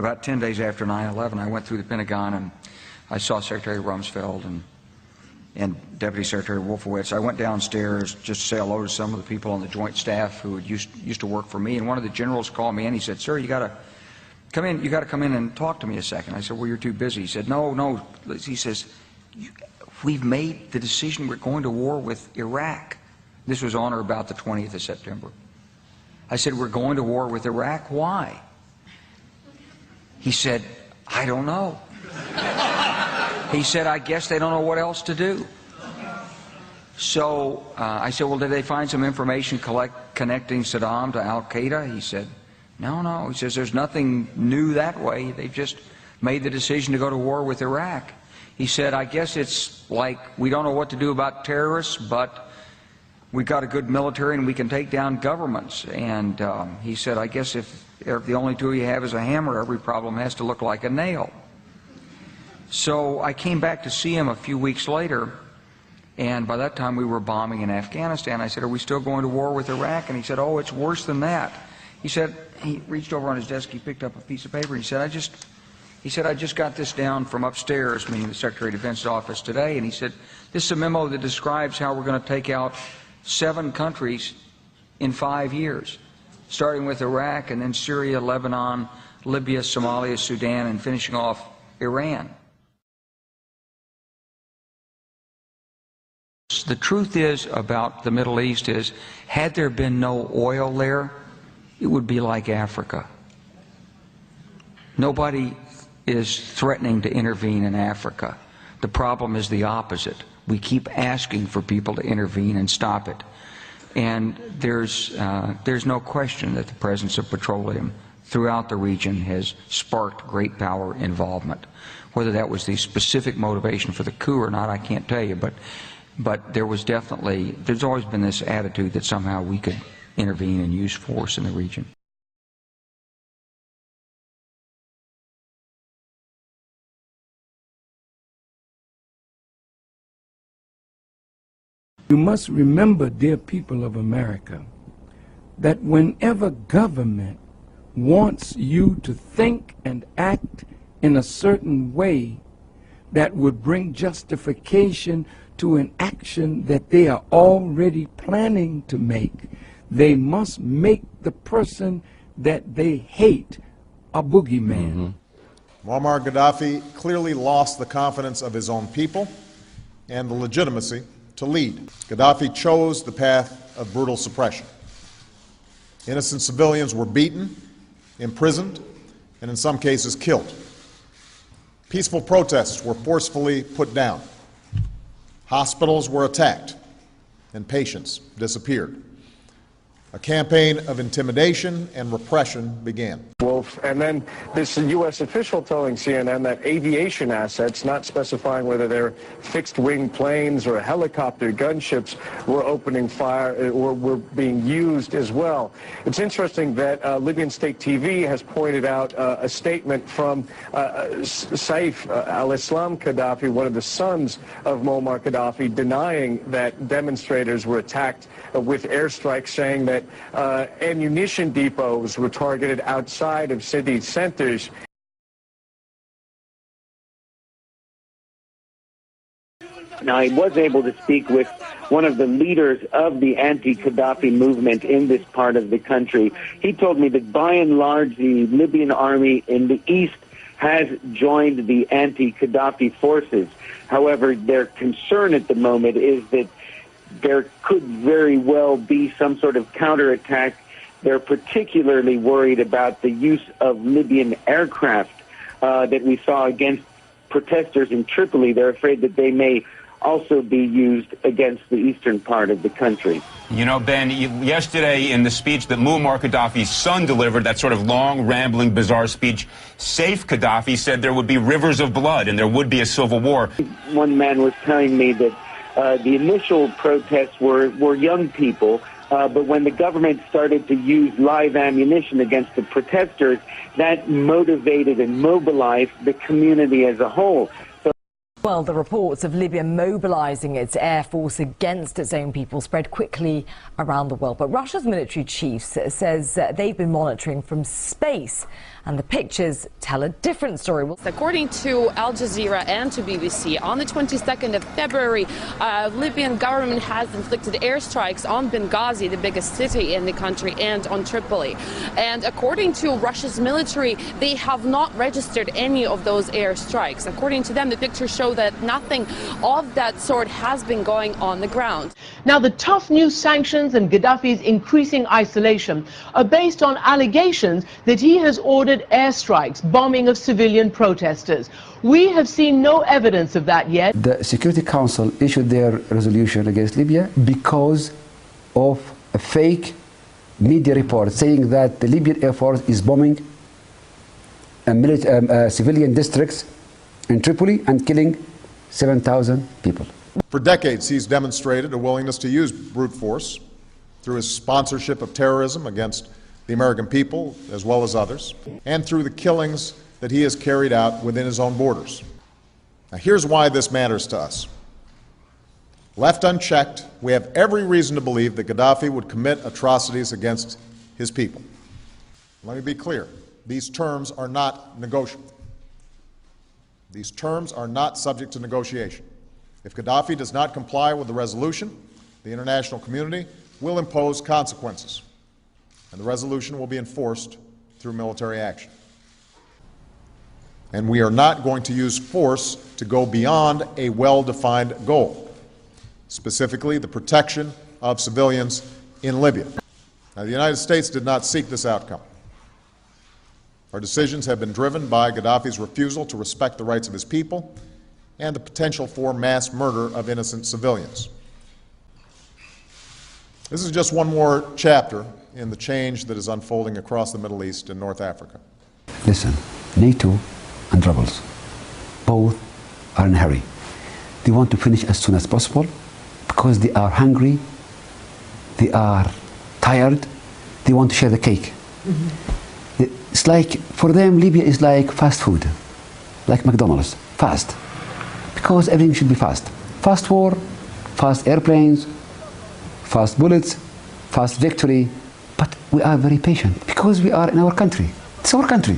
about 10 days after 9/11, I went through the Pentagon and I saw Secretary Rumsfeld and Deputy Secretary Wolfowitz. I went downstairs just to say hello to some of the people on the Joint Staff who had used to work for me, and one of the generals called me and he said, "Sir, you got to come in. You got to come in and talk to me a second." I said, "Well, you're too busy." He said, "No." He says, "We've made the decision. We're going to war with Iraq." This was on or about the 20th of September. I said, "We're going to war with Iraq. Why?" He said, "I don't know." He said, "I guess they don't know what else to do." So I said, "Well, did they find some information connecting Saddam to Al-Qaeda?" He said, No. He says, "There's nothing new that way. They've just made the decision to go to war with Iraq." He said, "I guess it's like we don't know what to do about terrorists, but we've got a good military and we can take down governments." And he said, "I guess if the only tool you have is a hammer, every problem has to look like a nail." So I came back to see him a few weeks later, and by that time we were bombing in Afghanistan. I said, "Are we still going to war with Iraq?" And he said, "Oh, it's worse than that." He said, he reached over on his desk, he picked up a piece of paper, and he said, I just got this down from upstairs," meaning the Secretary of Defense's office today, and he said, "This is a memo that describes how we're going to take out 7 countries in 5 years, starting with Iraq and then Syria, Lebanon, Libya, Somalia, Sudan, and finishing off Iran." The truth is about the Middle East is, had there been no oil there, it would be like Africa. Nobody is threatening to intervene in Africa. The problem is the opposite. We keep asking for people to intervene and stop it. And there's no question that the presence of petroleum throughout the region has sparked great power involvement. Whether that was the specific motivation for the coup or not, I can't tell you, but there's always been this attitude that somehow we could intervene and use force in the region. You must remember, dear people of America, that whenever government wants you to think and act in a certain way that would bring justification to an action that they are already planning to make, they must make the person that they hate a boogeyman. Muammar Gaddafi clearly lost the confidence of his own people and the legitimacy to lead. Gaddafi chose the path of brutal suppression. Innocent civilians were beaten, imprisoned, and in some cases killed. Peaceful protests were forcefully put down. Hospitals were attacked, and patients disappeared. A campaign of intimidation and repression began. Wolf, and then this U.S. official telling CNN that aviation assets, not specifying whether they're fixed-wing planes or helicopter gunships, were opening fire or were being used as well. It's interesting that Libyan state TV has pointed out a statement from Saif al-Islam Gaddafi, one of the sons of Muammar Gaddafi, denying that demonstrators were attacked with airstrikes, saying that ammunition depots were targeted outside of city centers. Now, I was able to speak with one of the leaders of the anti-Gaddafi movement in this part of the country. He told me that by and large the Libyan army in the east has joined the anti-Gaddafi forces. However, their concern at the moment is that there could very well be some sort of counterattack. They're particularly worried about the use of Libyan aircraft that we saw against protesters in Tripoli. They're afraid that they may also be used against the eastern part of the country. You know, Ben, yesterday in the speech that Muammar Gaddafi's son delivered, that sort of long, rambling, bizarre speech, Saif Gaddafi said there would be rivers of blood and there would be a civil war. One man was telling me that the initial protests were young people, but when the government started to use live ammunition against the protesters, that motivated and mobilized the community as a whole. Well, the reports of Libya mobilizing its air force against its own people spread quickly around the world. But Russia's military chief says they've been monitoring from space, and the pictures tell a different story. According to Al Jazeera and to BBC, on the 22nd of February, Libyan government has inflicted airstrikes on Benghazi, the biggest city in the country, and on Tripoli. And according to Russia's military, they have not registered any of those airstrikes. According to them, the pictures show that nothing of that sort has been going on the ground. Now, the tough new sanctions and Gaddafi's increasing isolation are based on allegations that he has ordered airstrikes, bombing of civilian protesters. We have seen no evidence of that yet. The Security Council issued their resolution against Libya because of a fake media report saying that the Libyan Air Force is bombing civilian districts in Tripoli and killing 7,000 people. For decades, he's demonstrated a willingness to use brute force through his sponsorship of terrorism against the American people, as well as others, and through the killings that he has carried out within his own borders. Now, here's why this matters to us. Left unchecked, we have every reason to believe that Gaddafi would commit atrocities against his people. Let me be clear. These terms are not negotiable. These terms are not subject to negotiation. If Gaddafi does not comply with the resolution, the international community will impose consequences, and the resolution will be enforced through military action. And we are not going to use force to go beyond a well-defined goal, specifically the protection of civilians in Libya. Now, the United States did not seek this outcome. Our decisions have been driven by Gaddafi's refusal to respect the rights of his people and the potential for mass murder of innocent civilians. This is just one more chapter in the change that is unfolding across the Middle East and North Africa. Listen, NATO and rebels, both are in a hurry. They want to finish as soon as possible because they are hungry, they are tired, they want to share the cake. It's like, for them, Libya is like fast food, like McDonald's, fast. Because everything should be fast. Fast war, fast airplanes, fast bullets, fast victory. But we are very patient because we are in our country. It's our country.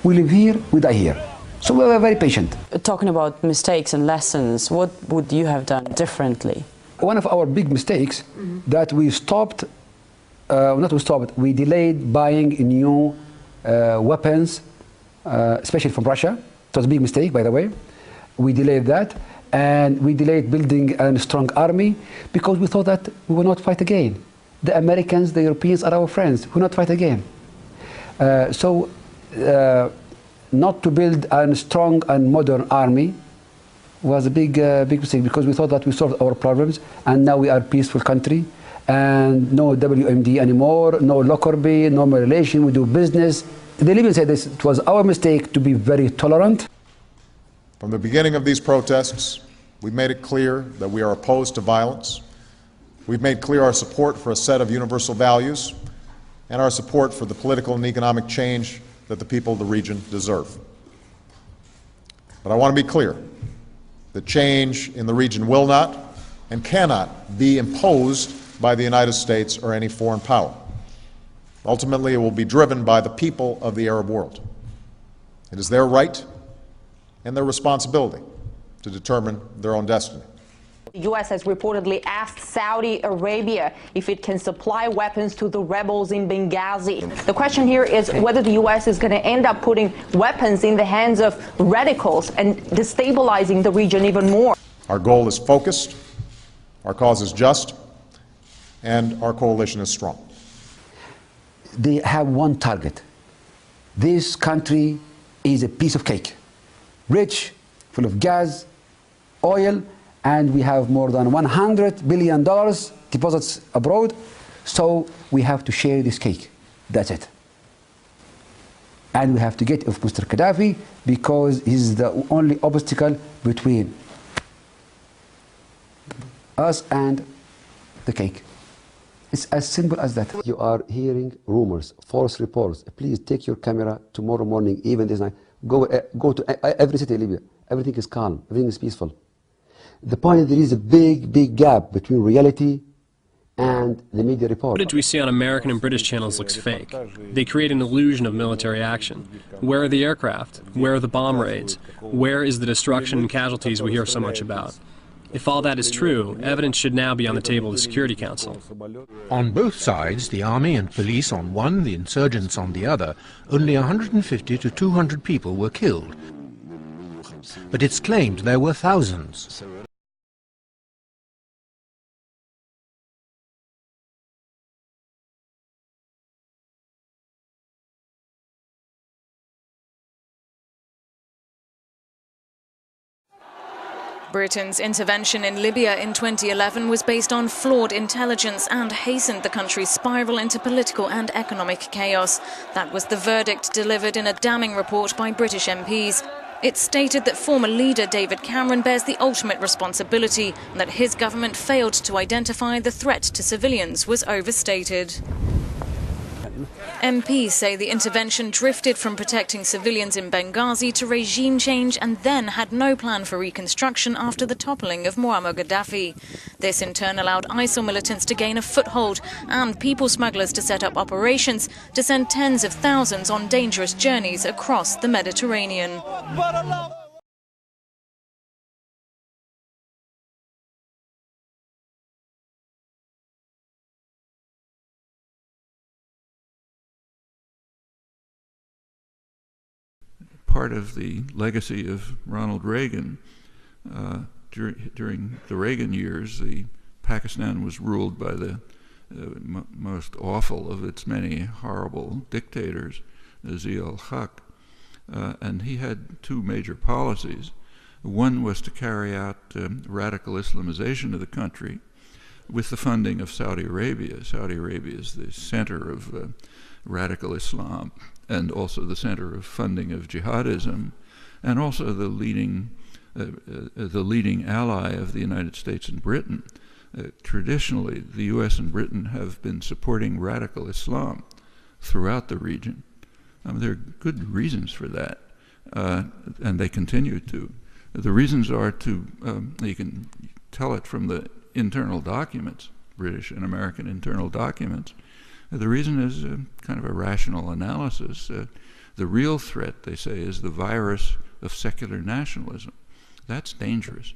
We live here, we die here. So we are very patient. Talking about mistakes and lessons, what would you have done differently? One of our big mistakes that we stopped, we delayed buying new weapons, especially from Russia. It was a big mistake, by the way. We delayed that, and we delayed building a strong army because we thought that we will not fight again. The Americans, the Europeans are our friends. We will not fight again. Not to build a strong and modern army was a big mistake because we thought that we solved our problems, and now we are a peaceful country, and no WMD anymore, no Lockerbie, no more relation, we do business. The Libyans said this, it was our mistake to be very tolerant. From the beginning of these protests, we've made it clear that we are opposed to violence. We've made clear our support for a set of universal values and our support for the political and economic change that the people of the region deserve. But I want to be clear that change in the region will not and cannot be imposed by the United States or any foreign power. Ultimately, it will be driven by the people of the Arab world. It is their right and their responsibility to determine their own destiny. The U.S. has reportedly asked Saudi Arabia if it can supply weapons to the rebels in Benghazi. The question here is whether the U.S. is going to end up putting weapons in the hands of radicals and destabilizing the region even more. Our goal is focused, our cause is just, and our coalition is strong. They have one target. This country is a piece of cake. Rich, full of gas, oil, and we have more than $100 billion deposits abroad, so we have to share this cake. That's it. And we have to get off Mr. Gaddafi because he's the only obstacle between us and the cake. It's as simple as that. You are hearing rumors, false reports. Please take your camera tomorrow morning, even this night. Go to every city in Libya everything is calm, everything is peaceful. The point is there is a big gap between reality and the media report. Footage we see on American and British channels looks fake. They create an illusion of military action. Where are the aircraft? Where are the bomb raids? Where is the destruction and casualties we hear so much about? If all that is true, evidence should now be on the table of the Security Council. On both sides, the army and police on one, the insurgents on the other, only 150 to 200 people were killed. But it's claimed there were thousands. Britain's intervention in Libya in 2011 was based on flawed intelligence and hastened the country's spiral into political and economic chaos. That was the verdict delivered in a damning report by British MPs. It stated that former leader David Cameron bears the ultimate responsibility and that his government failed to identify the threat to civilians was overstated. MPs say the intervention drifted from protecting civilians in Benghazi to regime change and then had no plan for reconstruction after the toppling of Muammar Gaddafi. This in turn allowed ISIL militants to gain a foothold and people smugglers to set up operations to send tens of thousands on dangerous journeys across the Mediterranean. Part of the legacy of Ronald Reagan, during the Reagan years, Pakistan was ruled by the most awful of its many horrible dictators, Zia-ul-Haq, and he had two major policies. One was to carry out radical Islamization of the country with the funding of Saudi Arabia. Saudi Arabia is the center of radical Islam, and also the center of funding of jihadism, and also the leading ally of the United States and Britain. Traditionally, the U.S. and Britain have been supporting radical Islam throughout the region. There are good reasons for that, and they continue to. The reasons are you can tell it from the internal documents, British and American internal documents. The reason is kind of a rational analysis. The real threat, they say, is the virus of secular nationalism. That's dangerous.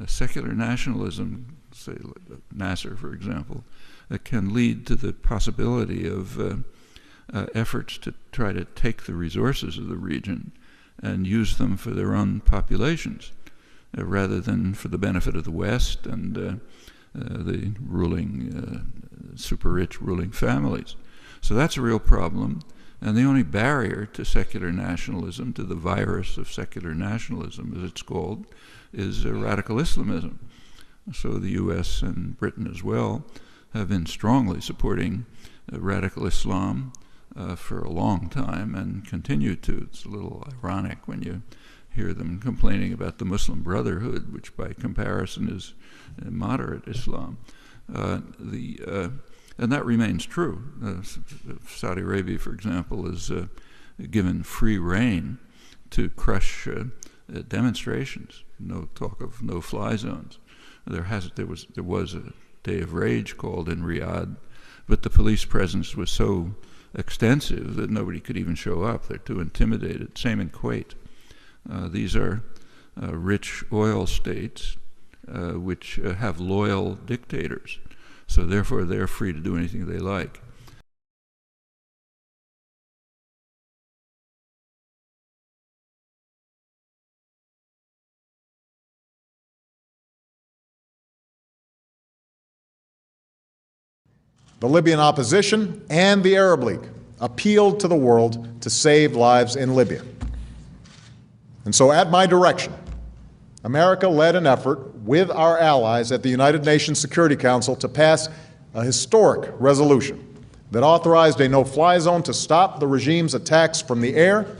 Secular nationalism, say Nasser, for example, can lead to the possibility of efforts to try to take the resources of the region and use them for their own populations, rather than for the benefit of the West and the ruling, super-rich ruling families. So that's a real problem, and the only barrier to secular nationalism, to the virus of secular nationalism, as it's called, is radical Islamism. So the U.S. and Britain as well have been strongly supporting radical Islam for a long time and continue to. It's a little ironic when you hear them complaining about the Muslim Brotherhood, which by comparison is moderate Islam. And that remains true. Saudi Arabia, for example, is given free rein to crush demonstrations. No talk of no-fly zones. There was a day of rage called in Riyadh, but the police presence was so extensive that nobody could even show up. They're too intimidated. Same in Kuwait. These are rich oil states which have loyal dictators. So therefore, they're free to do anything they like. The Libyan opposition and the Arab League appealed to the world to save lives in Libya. And so at my direction, America led an effort with our allies at the United Nations Security Council to pass a historic resolution that authorized a no-fly zone to stop the regime's attacks from the air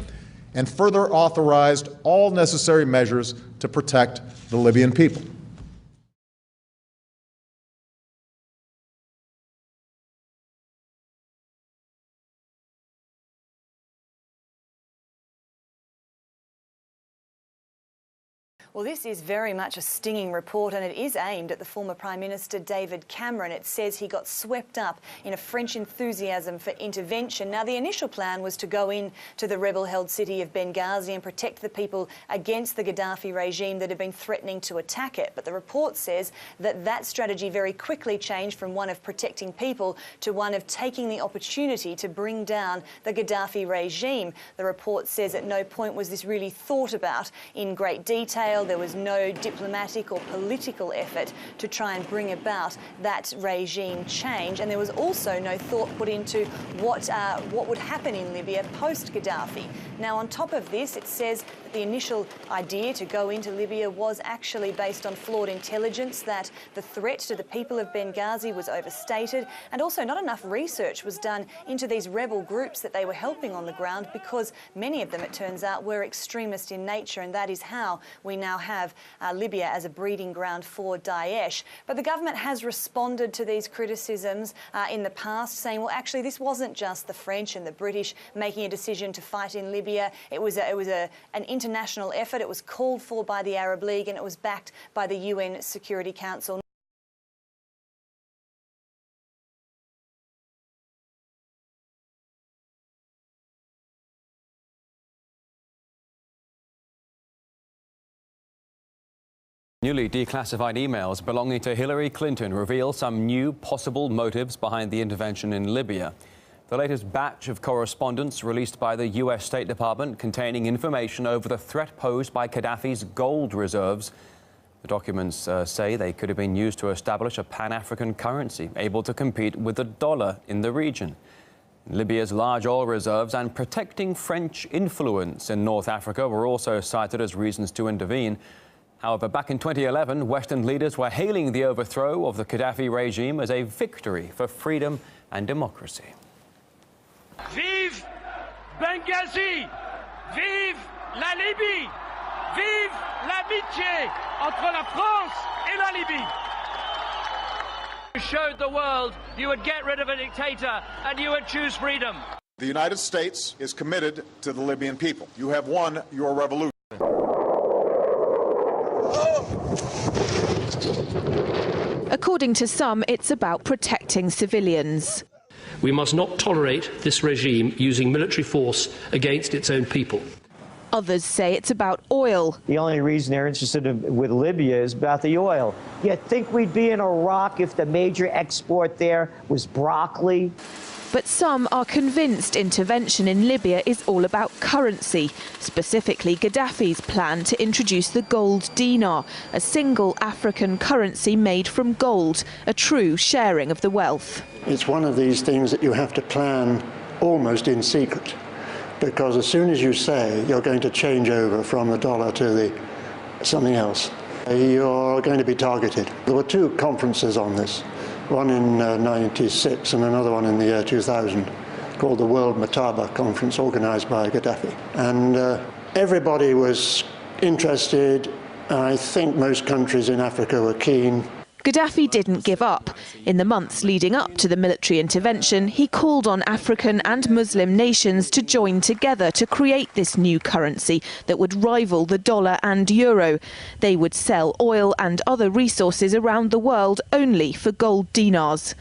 and further authorized all necessary measures to protect the Libyan people. Well, this is very much a stinging report, and it is aimed at the former Prime Minister David Cameron. It says he got swept up in a French enthusiasm for intervention. Now, the initial plan was to go in to the rebel-held city of Benghazi and protect the people against the Gaddafi regime that had been threatening to attack it. But the report says that that strategy very quickly changed from one of protecting people to one of taking the opportunity to bring down the Gaddafi regime. The report says at no point was this really thought about in great detail. There was no diplomatic or political effort to try and bring about that regime change, and there was also no thought put into what would happen in Libya post-Gaddafi. Now, on top of this, it says that the initial idea to go into Libya was actually based on flawed intelligence, that the threat to the people of Benghazi was overstated, and also not enough research was done into these rebel groups that they were helping on the ground, because many of them, it turns out, were extremist in nature, and that is how we now have Libya as a breeding ground for Daesh. But the government has responded to these criticisms in the past, saying, well, actually, this wasn't just the French and the British making a decision to fight in Libya. It was an international effort. It was called for by the Arab League, and it was backed by the UN Security Council. Newly declassified emails belonging to Hillary Clinton reveal some new possible motives behind the intervention in Libya. The latest batch of correspondence released by the US State Department containing information over the threat posed by Gaddafi's gold reserves. The documents say they could have been used to establish a Pan-African currency able to compete with the dollar in the region. Libya's large oil reserves and protecting French influence in North Africa were also cited as reasons to intervene. However, back in 2011, Western leaders were hailing the overthrow of the Gaddafi regime as a victory for freedom and democracy. Vive Benghazi! Vive la Libye! Vive l'amitié entre la France et la Libye! You showed the world you would get rid of a dictator and you would choose freedom. The United States is committed to the Libyan people. You have won your revolution. According to some, it's about protecting civilians. We must not tolerate this regime using military force against its own people. Others say it's about oil. The only reason they're interested with Libya is about the oil. You think we'd be in Iraq if the major export there was broccoli? But some are convinced intervention in Libya is all about currency, specifically Gaddafi's plan to introduce the gold dinar, a single African currency made from gold, a true sharing of the wealth. It's one of these things that you have to plan almost in secret, because as soon as you say you're going to change over from the dollar to something else, you're going to be targeted. There were two conferences on this. One in 96 and another one in the year 2000, called the World Mataba Conference, organised by Gaddafi. And everybody was interested. I think most countries in Africa were keen. Gaddafi didn't give up. In the months leading up to the military intervention, he called on African and Muslim nations to join together to create this new currency that would rival the dollar and euro. They would sell oil and other resources around the world only for gold dinars.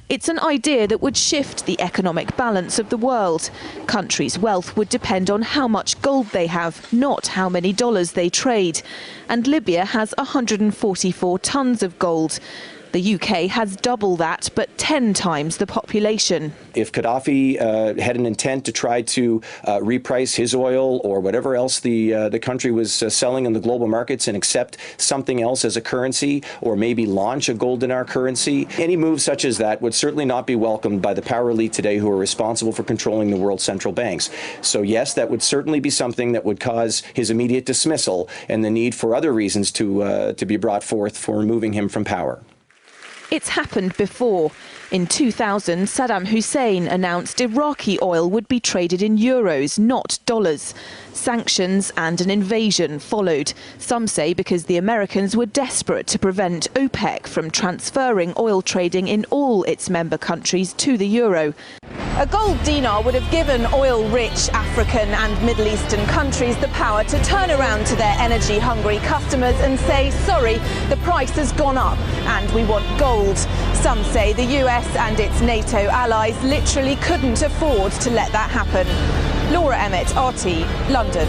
It's an idea that would shift the economic balance of the world. Countries' wealth would depend on how much gold they have, not how many dollars they trade. And Libya has 144 tons of gold. The UK has double that, but 10 times the population. If Gaddafi had an intent to try to reprice his oil or whatever else the country was selling in the global markets and accept something else as a currency, or maybe launch a gold dinar currency, any move such as that would certainly not be welcomed by the power elite today who are responsible for controlling the world's central banks. So yes, that would certainly be something that would cause his immediate dismissal and the need for other reasons to be brought forth for removing him from power. It's happened before. In 2000, Saddam Hussein announced Iraqi oil would be traded in euros, not dollars. Sanctions and an invasion followed. Some say because the Americans were desperate to prevent OPEC from transferring oil trading in all its member countries to the euro. A gold dinar would have given oil-rich African and Middle Eastern countries the power to turn around to their energy-hungry customers and say, sorry, the price has gone up and we want gold. Some say the US and its NATO allies literally couldn't afford to let that happen. Laura Emmett, RT, London.